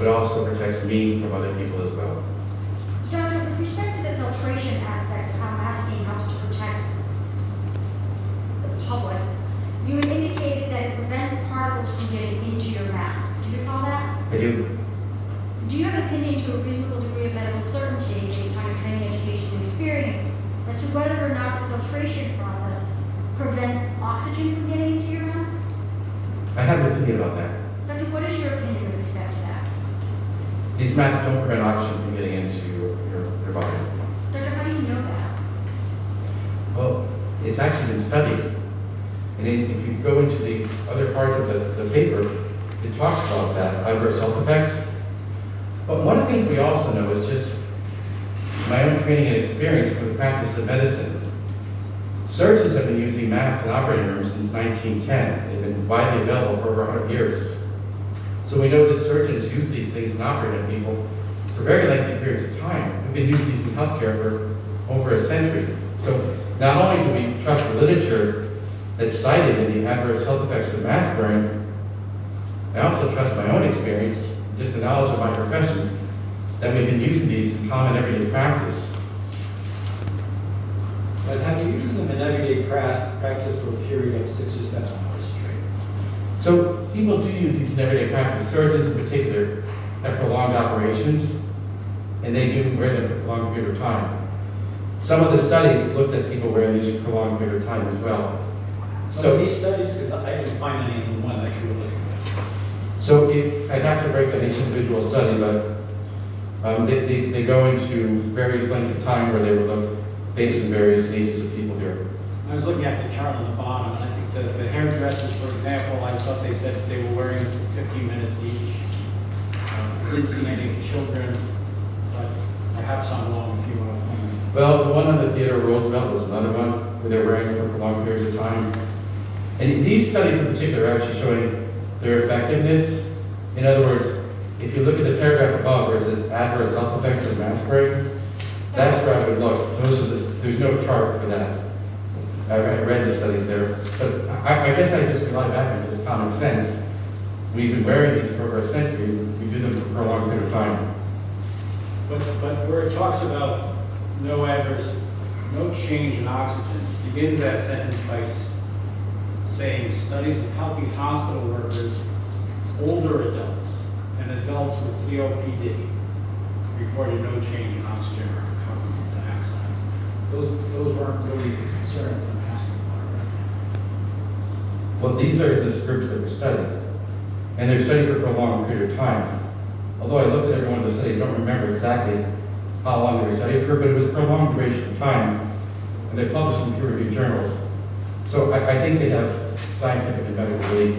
but also protects me from other people as well. Doctor, with respect to the filtration aspect of how masking helps to protect the public, you had indicated that it prevents particles from getting into your mask. Do you recall that? I do. Do you have an opinion to a reasonable degree of medical certainty based on your training, education, and experience as to whether or not the filtration process prevents oxygen from getting into your mask? I have an opinion about that. Doctor, what is your opinion with respect to that? These masks don't prevent oxygen from getting into your body. Doctor, how do you know that? Well, it's actually been studied. And if you go into the other part of the paper, it talks about that, adverse health effects. But one of the things we also know is just my own training and experience with the practice of medicine. Surgeons have been using masks in operating rooms since 1910. They've been widely available for over 100 years. So we know that surgeons use these things in operating people for very lengthy periods of time. We've been using these in healthcare for over a century. So not only do we trust the literature that's cited in the adverse health effects of mask wearing, I also trust my own experience, just the knowledge of my profession, that we've been using these in common everyday practice. But have you used them in everyday practice for a period of 6 or 7 hours straight? So people do use these in everyday practice. Surgeons in particular have prolonged operations, and they do wear them for a prolonged period of time. Some of the studies looked at people wearing these for a prolonged period of time as well. So these studies, because I didn't find any in the one that you were looking at. So I'd have to break down each individual study, but they go into various lengths of time where they will look based on various ages of people here. I was looking at the chart on the bottom, and I think the hairdressers, for example, I thought they said they were wearing it for 15 minutes each. Didn't see any children, but perhaps I'm wrong if you want to comment. Well, the one on the Theodore Roosevelt was another one where they're wearing it for prolonged periods of time. And these studies in particular are actually showing their effectiveness. In other words, if you look at the paragraph above where it says adverse health effects of mask wearing, that's where I would look. There's no chart for that. I read the studies there. But I guess I just rely back on just common sense. We've been wearing these for over a century. We do them for a long period of time. But where it talks about no change in oxygen, begins that sentence by saying studies of healthy hospital workers, older adults, and adults with COPD reported no change in oxygen or carbon dioxide. Those weren't really the concern of the masking law, right? Well, these are the groups that were studied. And they're studied for a prolonged period of time. Although I looked at every one of the studies, I don't remember exactly how long they were studied for, but it was a prolonged duration of time. And they're published in peer-reviewed journals. So I think they have scientific and medical belief.